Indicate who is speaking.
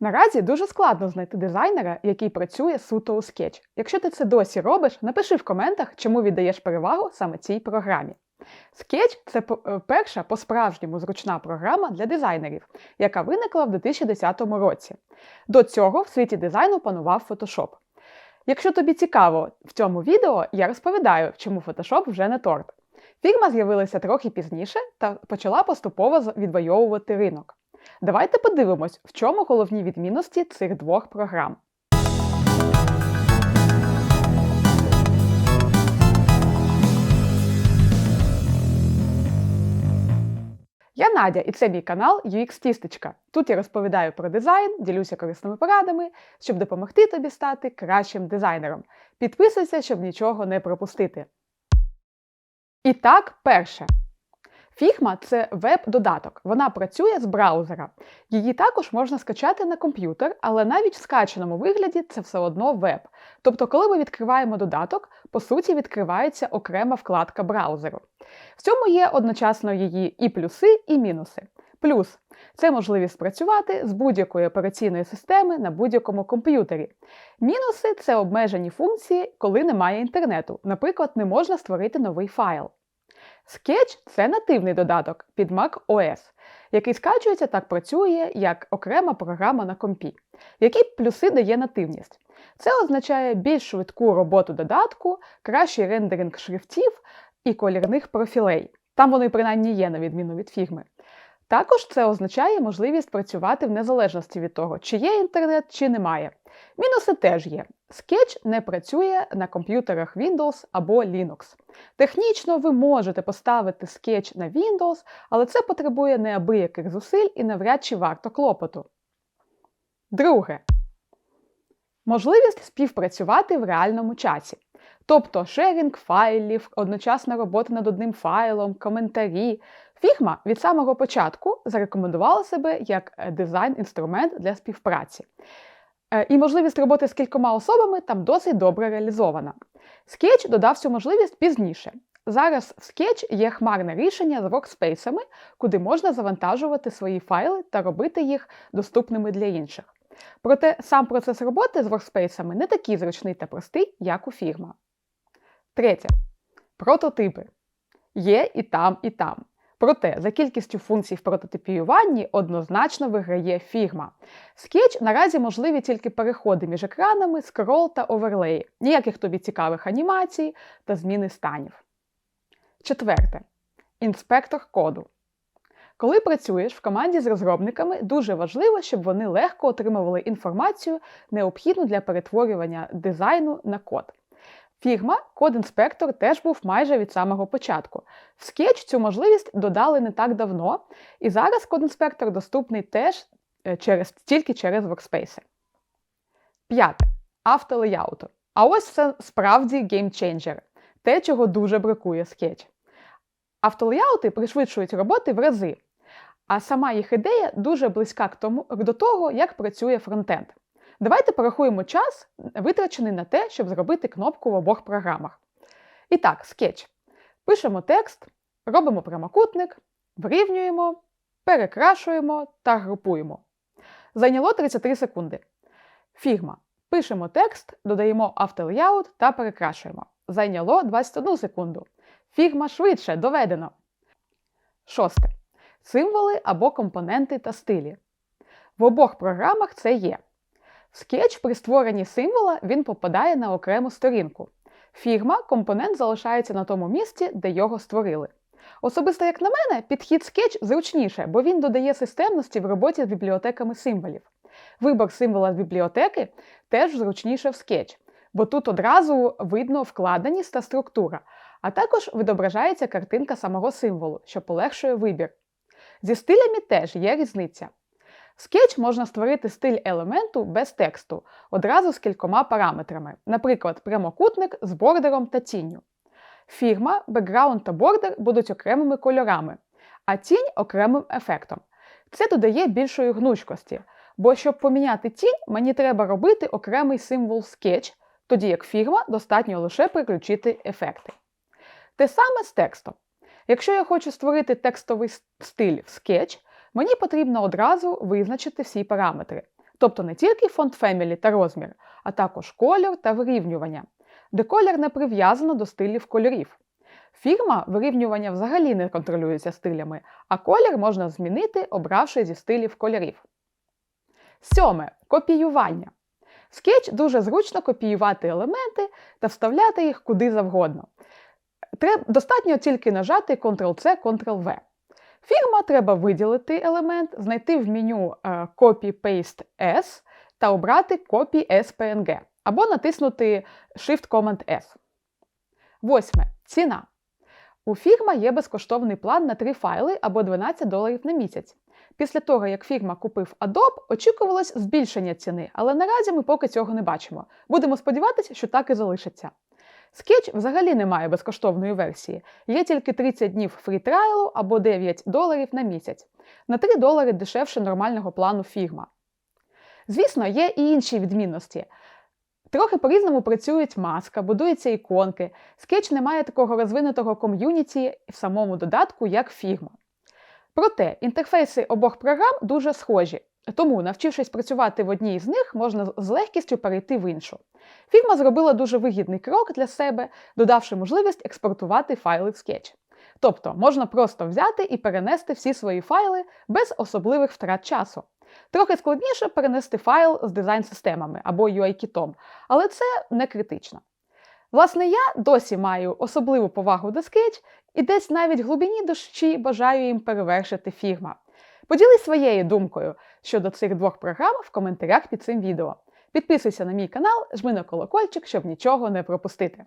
Speaker 1: Наразі дуже складно знайти дизайнера, який працює суто у Sketch. Якщо ти це досі робиш, напиши в коментах, чому віддаєш перевагу саме цій програмі. Sketch – це перша по-справжньому зручна програма для дизайнерів, яка виникла в 2010 році. До цього в світі дизайну панував Photoshop. Якщо тобі цікаво в цьому відео, я розповідаю, чому Photoshop вже не торт. Фірма з'явилася трохи пізніше та почала поступово відвоювати ринок. Давайте подивимось, в чому головні відмінності цих двох програм. Я Надя, і це мій канал UX-тістечка. Тут я розповідаю про дизайн, ділюся корисними порадами, щоб допомогти тобі стати кращим дизайнером. Підписуйся, щоб нічого не пропустити. І так, перше. Figma – це веб-додаток. Вона працює з браузера. Її також можна скачати на комп'ютер, але навіть в скачаному вигляді це все одно веб. Тобто, коли ми відкриваємо додаток, по суті відкривається окрема вкладка браузеру. В цьому є одночасно її і плюси, і мінуси. Плюс – це можливість працювати з будь-якої операційної системи на будь-якому комп'ютері. Мінуси – це обмежені функції, коли немає інтернету. Наприклад, не можна створити новий файл. Sketch – це нативний додаток під Mac OS, який скачується та працює як окрема програма на компі. Які плюси дає нативність? Це означає більш швидку роботу додатку, кращий рендеринг шрифтів і колірних профілей. Там вони принаймні є, на відміну від Figma. Також це означає можливість працювати в незалежності від того, чи є інтернет, чи немає. Мінуси теж є. Sketch не працює на комп'ютерах Windows або Linux. Технічно ви можете поставити Sketch на Windows, але це потребує неабияких зусиль і навряд чи варто клопоту. Друге. Можливість співпрацювати в реальному часі. Тобто шерінг файлів, одночасна робота над одним файлом, коментарі. Figma від самого початку зарекомендувала себе як дизайн-інструмент для співпраці. І можливість роботи з кількома особами там досить добре реалізована. Sketch додав цю можливість пізніше. Зараз в Sketch є хмарне рішення з воркспейсами, куди можна завантажувати свої файли та робити їх доступними для інших. Проте сам процес роботи з воркспейсами не такий зручний та простий, як у Figma. Третє. Прототипи. Є і там, і там. Проте, за кількістю функцій в прототипіюванні однозначно виграє Figma. Sketch наразі можливі тільки переходи між екранами, скрол та оверлеї, ніяких тобі цікавих анімацій та зміни станів. Четверте. Інспектор коду. Коли працюєш в команді з розробниками, дуже важливо, щоб вони легко отримували інформацію, необхідну для перетворювання дизайну на код. Figma код-інспектор теж був майже від самого початку. В Sketch цю можливість додали не так давно, і зараз код-інспектор доступний теж тільки через воркспейси. П'яте. Автолеяуту. А ось це справді геймченджер. Те, чого дуже бракує Sketch. Автолеяути пришвидшують роботи в рази, а сама їх ідея дуже близька до того, як працює фронтенд. Давайте порахуємо час, витрачений на те, щоб зробити кнопку в обох програмах. І так, Sketch. Пишемо текст, робимо прямокутник, вирівнюємо, перекрашуємо та групуємо. Зайняло 33 секунди. Figma. Пишемо текст, додаємо автолеяут та перекрашуємо. Зайняло 21 секунду. Figma швидше, доведено. Шосте. Символи або компоненти та стилі. В обох програмах це є. В Sketch при створенні символа він попадає на окрему сторінку. Figma компонент залишається на тому місці, де його створили. Особисто, як на мене, підхід Sketch зручніше, бо він додає системності в роботі з бібліотеками символів. Вибір символа з бібліотеки теж зручніше в Sketch, бо тут одразу видно вкладеність та структура, а також відображається картинка самого символу, що полегшує вибір. Зі стилями теж є різниця. В Sketch можна створити стиль елементу без тексту, одразу з кількома параметрами, наприклад, прямокутник з бордером та тінню. Figma, бекграунд та бордер будуть окремими кольорами, а тінь – окремим ефектом. Це додає більшої гнучкості, бо щоб поміняти тінь, мені треба робити окремий символ в Sketch, тоді як Figma достатньо лише переключити ефекти. Те саме з текстом. Якщо я хочу створити текстовий стиль в Sketch, мені потрібно одразу визначити всі параметри. Тобто не тільки фонд Family та розмір, а також колір та вирівнювання, де колір не прив'язано до стилів кольорів. Фігма вирівнювання взагалі не контролюється стилями, а колір можна змінити, обравши зі стилів кольорів. 7. Копіювання. В Sketch дуже зручно копіювати елементи та вставляти їх куди завгодно. Достатньо тільки нажати Ctrl-C, Ctrl-V. Фігма треба виділити елемент, знайти в меню Copy-Paste S та обрати Copy as PNG, або натиснути Shift-Command-S. 8. Ціна. У Figma є безкоштовний план на 3 файли або $12 на місяць. Після того, як Figma купив Adobe, очікувалось збільшення ціни, але наразі ми поки цього не бачимо. Будемо сподіватися, що так і залишиться. Sketch взагалі не має безкоштовної версії. Є тільки 30 днів фрі-трайлу або $9 на місяць. На $3 дешевше нормального плану Figma. Звісно, є і інші відмінності. Трохи по-різному працюють маска, будуються іконки. Sketch не має такого розвинутого ком'юніті в самому додатку, як Figma. Проте, інтерфейси обох програм дуже схожі, тому, навчившись працювати в одній з них, можна з легкістю перейти в іншу. Figma зробила дуже вигідний крок для себе, додавши можливість експортувати файли в Sketch. Тобто, можна просто взяти і перенести всі свої файли без особливих втрат часу. Трохи складніше перенести файл з дизайн-системами або UI-кітом, але це не критично. Власне, я досі маю особливу повагу до Sketch і десь навіть в глибині душі бажаю їм перевершити Figma. Поділись своєю думкою щодо цих двох програм в коментарях під цим відео. Підписуйся на мій канал, жми на колокольчик, щоб нічого не пропустити.